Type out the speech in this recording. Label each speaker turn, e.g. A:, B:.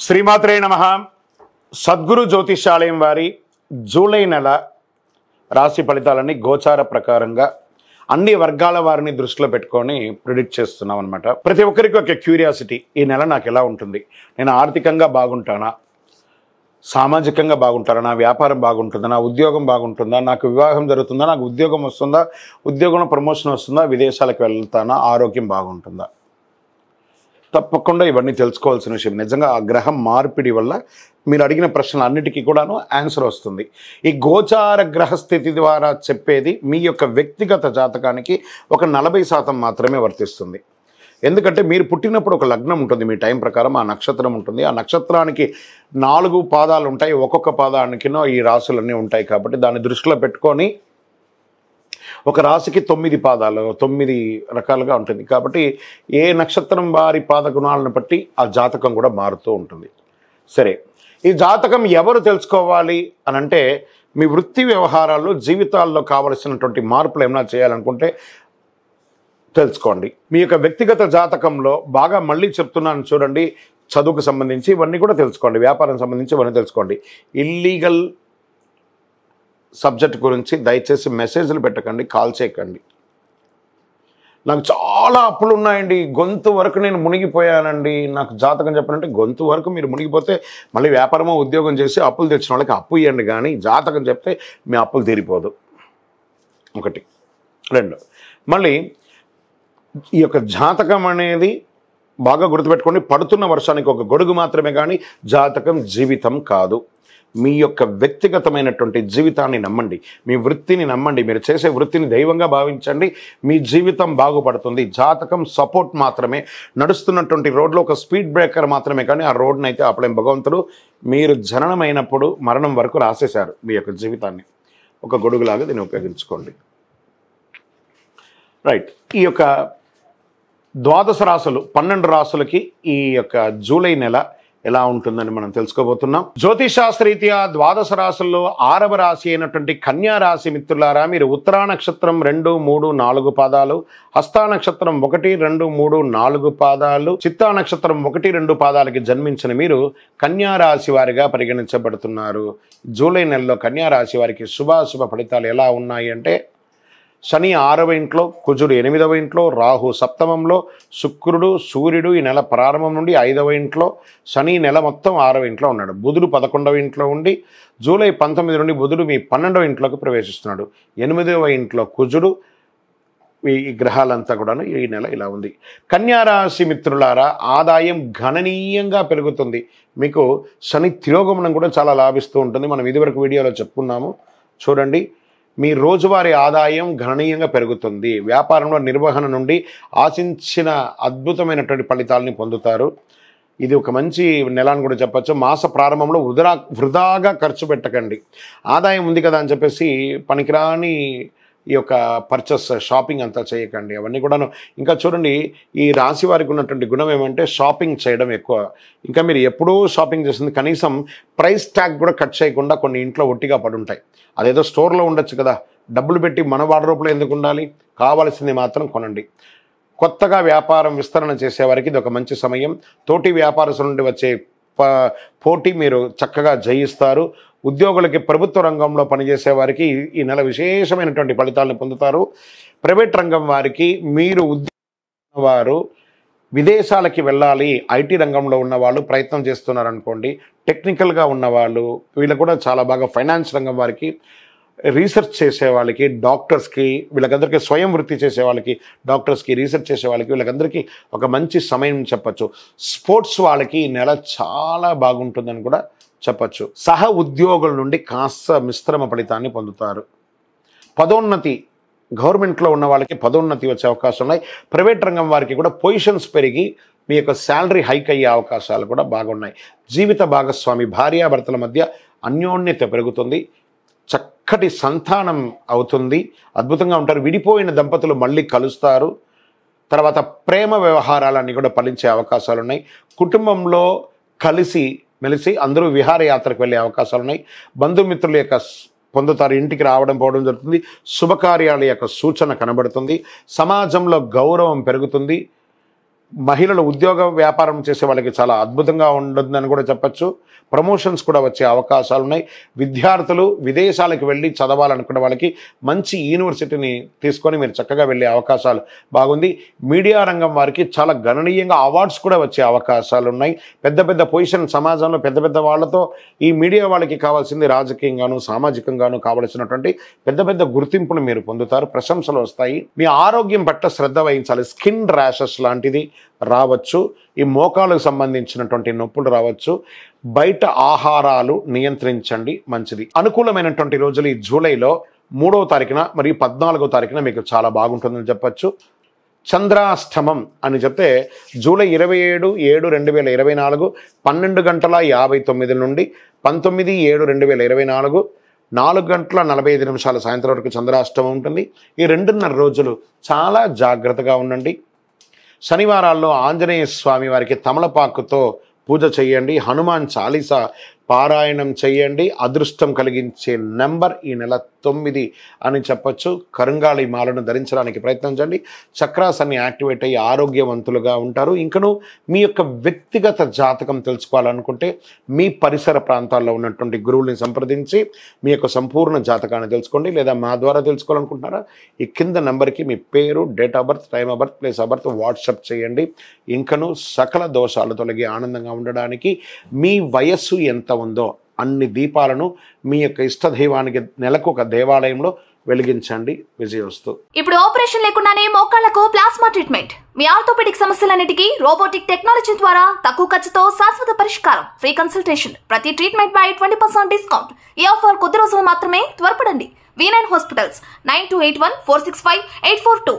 A: శ్రీమాత్రే నమః. సద్గురు జ్యోతిషాలయం వారి జూలై నెల రాశి ఫలితాలన్నీ గోచార ప్రకారంగా అన్ని వర్గాల వారిని దృష్టిలో పెట్టుకొని ప్రిడిక్ట్ చేస్తున్నాం అనమాట. ప్రతి ఒక్కరికి ఒక క్యూరియాసిటీ, ఈ నెల నాకు ఎలా ఉంటుంది, నేను ఆర్థికంగా బాగుంటానా, సామాజికంగా బాగుంటానా, నా వ్యాపారం బాగుంటుందా, నా ఉద్యోగం బాగుంటుందా, నాకు వివాహం జరుగుతుందా, నాకు ఉద్యోగం వస్తుందా, ఉద్యోగంలో ప్రమోషన్ వస్తుందా, విదేశాలకు వెళ్తానా, ఆరోగ్యం బాగుంటుందా. తప్పకుండా ఇవన్నీ తెలుసుకోవాల్సిన విషయం. నిజంగా ఆ గ్రహం మార్పిడి వల్ల మీరు అడిగిన ప్రశ్నలు అన్నిటికీ కూడాను ఆన్సర్ వస్తుంది. ఈ గోచార గ్రహస్థితి ద్వారా చెప్పేది మీ యొక్క వ్యక్తిగత జాతకానికి ఒక 40% మాత్రమే వర్తిస్తుంది. ఎందుకంటే మీరు పుట్టినప్పుడు ఒక లగ్నం ఉంటుంది, మీ టైం ప్రకారం ఆ నక్షత్రం ఉంటుంది. ఆ నక్షత్రానికి 4 పాదాలు ఉంటాయి, ఒక్కొక్క పాదానికినో ఈ రాశులన్నీ ఉంటాయి. కాబట్టి దాన్ని దృష్టిలో పెట్టుకొని ఒక రాశికి 9 పాదాలు, 9 రకాలుగా ఉంటుంది. కాబట్టి ఏ నక్షత్రం వారి పాద గుణాలను బట్టి ఆ జాతకం కూడా మారుతూ ఉంటుంది. సరే, ఈ జాతకం ఎవరు తెలుసుకోవాలి అని అంటే, మీ వృత్తి వ్యవహారాల్లో జీవితాల్లో కావలసినటువంటి మార్పులు ఏమైనా చేయాలనుకుంటే తెలుసుకోండి. మీ యొక్క వ్యక్తిగత జాతకంలో బాగా మళ్ళీ చెప్తున్నాను చూడండి, చదువుకు సంబంధించి ఇవన్నీ కూడా తెలుసుకోండి, వ్యాపారం సంబంధించి ఇవన్నీ తెలుసుకోండి. ఇల్లీగల్ సబ్జెక్ట్ గురించి దయచేసి మెసేజ్లు పెట్టకండి, కాల్ చేయకండి. నాకు చాలా అప్పులు ఉన్నాయండి, గొంతు వరకు నేను మునిగిపోయానండి, నాకు జాతకం చెప్పాలంటే గొంతు వరకు మీరు మునిగిపోతే మళ్ళీ వ్యాపారమో ఉద్యోగం చేసి అప్పులు తెచ్చిన వాళ్ళకి అప్పు ఇవ్వండి, కానీ జాతకం చెప్తే మీ అప్పులు తీరిపోదు. 1. 2, మళ్ళీ ఈ యొక్క జాతకం అనేది బాగా గుర్తుపెట్టుకోండి, పడుతున్న వర్షానికి ఒక గొడుగు మాత్రమే, కానీ జాతకం జీవితం కాదు. మీ యొక్క వ్యక్తిగతమైనటువంటి జీవితాన్ని నమ్మండి, మీ వృత్తిని నమ్మండి, మీరు చేసే వృత్తిని దైవంగా భావించండి, మీ జీవితం బాగుపడుతుంది. జాతకం సపోర్ట్ మాత్రమే, నడుస్తున్నటువంటి రోడ్లో ఒక స్పీడ్ బ్రేకర్ మాత్రమే, కానీ ఆ రోడ్ని అయితే ఆపలేం భగవంతుడు. మీరు జననమైనప్పుడు మరణం వరకు రాసేశారు మీ యొక్క జీవితాన్ని, ఒక గొడుగులాగా దీన్ని ఉపయోగించుకోండి. రైట్, ఈ యొక్క 12 రాశులు, 12 రాశులకి ఈ యొక్క జూలై నెల ఎలా ఉంటుందని మనం తెలుసుకోబోతున్నాం. జ్యోతిషాస్త్రరీత్యా 12 రాశుల్లో 6వ రాశి అయినటువంటి కన్యా రాశి మిత్రులారా, మీరు ఉత్తరా నక్షత్రం 2, 3, 4 పాదాలు, హస్తా నక్షత్రం 1, 2, 3, 4 పాదాలు, చిత్తా నక్షత్రం 1, 2 పాదాలకి జన్మించిన మీరు కన్యా రాశి వారిగా పరిగణించబడుతున్నారు. జూలై నెలలో కన్యా రాశి వారికి శుభాశుభ ఫలితాలు ఎలా ఉన్నాయి అంటే, శని 6వ ఇంట్లో, కుజుడు 8వ ఇంట్లో, రాహు 7మంలో, శుక్రుడు సూర్యుడు ఈ నెల ప్రారంభం నుండి 5వ ఇంట్లో, శని నెల మొత్తం 6వ ఇంట్లో ఉన్నాడు. బుధుడు 11వ ఇంట్లో ఉండి జూలై 19 నుండి బుధుడు మీ 12వ ఇంట్లోకి ప్రవేశిస్తున్నాడు. 8వ ఇంట్లో కుజుడు. ఈ గ్రహాలంతా కూడాను ఈ నెల ఇలా ఉంది. కన్యారాశి మిత్రులారా, ఆదాయం గణనీయంగా పెరుగుతుంది. మీకు శని తిరోగమనం కూడా చాలా లాభిస్తూ ఉంటుంది. మనం ఇదివరకు వీడియోలో చెప్పుకున్నాము, చూడండి. మీ రోజువారీ ఆదాయం గణనీయంగా పెరుగుతుంది. వ్యాపారంలో నిర్వహణ నుండి ఆశించిన అద్భుతమైనటువంటి ఫలితాలని పొందుతారు. ఇది ఒక మంచి నెల అని కూడా చెప్పచ్చు. మాస ప్రారంభంలో వృధాగా ఖర్చు పెట్టకండి. ఆదాయం ఉంది కదా అని చెప్పేసి పనికిరాని ఈ యొక్క పర్చేస్, షాపింగ్ అంతా చేయకండి. అవన్నీ కూడాను. ఇంకా చూడండి, ఈ రాశి వారికి ఉన్నటువంటి గుణం ఏమంటే షాపింగ్ చేయడం ఎక్కువ. ఇంకా మీరు ఎప్పుడూ షాపింగ్ చేస్తుంది, కనీసం ప్రైస్ ట్యాగ్ కూడా కట్ చేయకుండా కొన్ని ఇంట్లో ఒట్టిగా పడి ఉంటాయి. అదేదో స్టోర్లో ఉండొచ్చు కదా, డబ్బులు పెట్టి మన వార్డ్రోబ్లో ఎందుకు ఉండాలి, కావాల్సింది మాత్రం కొనండి. కొత్తగా వ్యాపారం విస్తరణ చేసేవారికి ఇది ఒక మంచి సమయం. తోటి వ్యాపారస్తుల నుండి వచ్చే పోటీ మీరు చక్కగా జయిస్తారు. ఉద్యోగులకి, ప్రభుత్వ రంగంలో పనిచేసే వారికి ఈ నెల విశేషమైనటువంటి ఫలితాలను పొందుతారు. ప్రైవేట్ రంగం వారికి, మీరు ఉద్యోగం వారు విదేశాలకి వెళ్ళాలి, ఐటీ రంగంలో ఉన్నవాళ్ళు ప్రయత్నం చేస్తున్నారనుకోండి, టెక్నికల్గా ఉన్నవాళ్ళు, వీళ్ళు కూడా చాలా బాగా, ఫైనాన్స్ రంగం వారికి, రీసెర్చ్ చేసే వాళ్ళకి, డాక్టర్స్కి, వీళ్ళకందరికీ స్వయం వృత్తి చేసే వాళ్ళకి, డాక్టర్స్కి, రీసెర్చ్ చేసే వాళ్ళకి, వీళ్ళకందరికీ ఒక మంచి సమయం చెప్పచ్చు. స్పోర్ట్స్ వాళ్ళకి ఈ నెల చాలా బాగుంటుందని కూడా చెప్పచ్చు. సహ ఉద్యోగుల నుండి కాస్త మిశ్రమ ఫలితాన్ని పొందుతారు. పదోన్నతి, గవర్నమెంట్లో ఉన్న వాళ్ళకి పదోన్నతి వచ్చే అవకాశాలు ఉన్నాయి. ప్రైవేట్ రంగం వారికి కూడా పొజిషన్స్ పెరిగి మీ యొక్క శాలరీ హైక్ అయ్యే అవకాశాలు కూడా బాగున్నాయి. జీవిత భాగస్వామి, భార్యాభర్తల మధ్య అన్యోన్యత పెరుగుతుంది. చక్కటి సంతానం అవుతుంది, అద్భుతంగా ఉంటారు. విడిపోయిన దంపతులు మళ్ళీ కలుస్తారు. తర్వాత ప్రేమ వ్యవహారాలన్నీ కూడా ఫలించే అవకాశాలు ఉన్నాయి. కుటుంబంలో కలిసి మెలిసి అందరూ విహారయాత్రకు వెళ్ళే అవకాశాలు ఉన్నాయి. బంధుమిత్రుల యొక్క పొందుతారు, ఇంటికి రావడం పోవడం జరుగుతుంది. శుభకార్యాల యొక్క సూచన కనబడుతుంది. సమాజంలో గౌరవం పెరుగుతుంది. మహిళలు ఉద్యోగ వ్యాపారం చేసే వాళ్ళకి చాలా అద్భుతంగా ఉంటుందని కూడా చెప్పచ్చు. ప్రమోషన్స్ కూడా వచ్చే అవకాశాలు ఉన్నాయి. విద్యార్థులు విదేశాలకు వెళ్ళి చదవాలనుకునే వాళ్ళకి మంచి యూనివర్సిటీని తీసుకొని మీరు చక్కగా వెళ్ళే అవకాశాలు బాగుంది. మీడియా రంగం వారికి చాలా గణనీయంగా అవార్డ్స్ కూడా వచ్చే అవకాశాలు ఉన్నాయి. పెద్ద పెద్ద పొజిషన్ సమాజంలో పెద్ద పెద్ద వాళ్ళతో ఈ మీడియా వాళ్ళకి కావాల్సింది రాజకీయంగాను సామాజికంగాను కావలసినటువంటి పెద్ద పెద్ద గుర్తింపును మీరు పొందుతారు. ప్రశంసలు వస్తాయి. మీ ఆరోగ్యం పట్ల శ్రద్ధ వహించాలి. స్కిన్ ర్యాషెస్ లాంటిది రావచ్చు. ఈ మోకాలకు సంబంధించినటువంటి నొప్పులు రావచ్చు. బయట ఆహారాలు నియంత్రించండి, మంచిది. అనుకూలమైనటువంటి రోజులు ఈ జూలైలో 3వ తారీఖున మరియు 14వ తారీఖున మీకు చాలా బాగుంటుందని చెప్పచ్చు. చంద్రాష్టమం అని చెప్తే జూలై 27/7/2024 12:59 నుండి 19/7/2024 4:45 సాయంత్రం వరకు చంద్రాష్టమం ఉంటుంది. ఈ 2.5 రోజులు చాలా జాగ్రత్తగా ఉండండి. శనివారాల్లో ఆంజనేయ స్వామి వారికి తమలపాకుతో పూజ చేయండి. హనుమాన్ చాలీసా పారాయణం చేయండి. అదృష్టం కలిగించే నెంబర్ ఈ నెల 9 అని చెప్పచ్చు. కరుంగాళి మాలను ధరించడానికి ప్రయత్నించండి. చక్రాస్ అన్ని యాక్టివేట్ అయ్యి ఆరోగ్యవంతులుగా ఉంటారు. ఇంకను మీ యొక్క వ్యక్తిగత జాతకం తెలుసుకోవాలనుకుంటే మీ పరిసర ప్రాంతాల్లో ఉన్నటువంటి గురువుల్ని సంప్రదించి మీ యొక్క సంపూర్ణ జాతకాన్ని తెలుసుకోండి. లేదా మా ద్వారా తెలుసుకోవాలనుకుంటున్నారా, ఈ కింద నెంబర్కి మీ పేరు, date of birth, time of birth, place of birth WhatsApp చేయండి. ఇంకను సకల దోషాలు తొలగి ఆనందంగా ఉండడానికి మీ వయస్సు ఎంత ఉందో అన్ని దీపాలను మీ యొక్క ఇష్టదైవానికి నెలకు ఒక దేవాలయంలో వెలిగించండి. విజయోస్తు.
B: ఇప్పుడు ఆపరేషన్ లేకుండానే మోకాళ్లకు ప్లాస్మా ట్రీట్మెంట్. మీ ఆర్థోపెడిక్ సమస్యలన్నిటికీ రోబోటిక్ టెక్నాలజీ ద్వారా తక్కువ ఖర్చుతో శాశ్వత పరిష్కారం. Free consultation. ప్రతి ట్రీట్మెంట్ పై 20% డిస్కౌంట్. ఈ ఆఫర్ కొద్ది రోజులు మాత్రమే. త్వరపడండి. V9 hospitals 9281465842.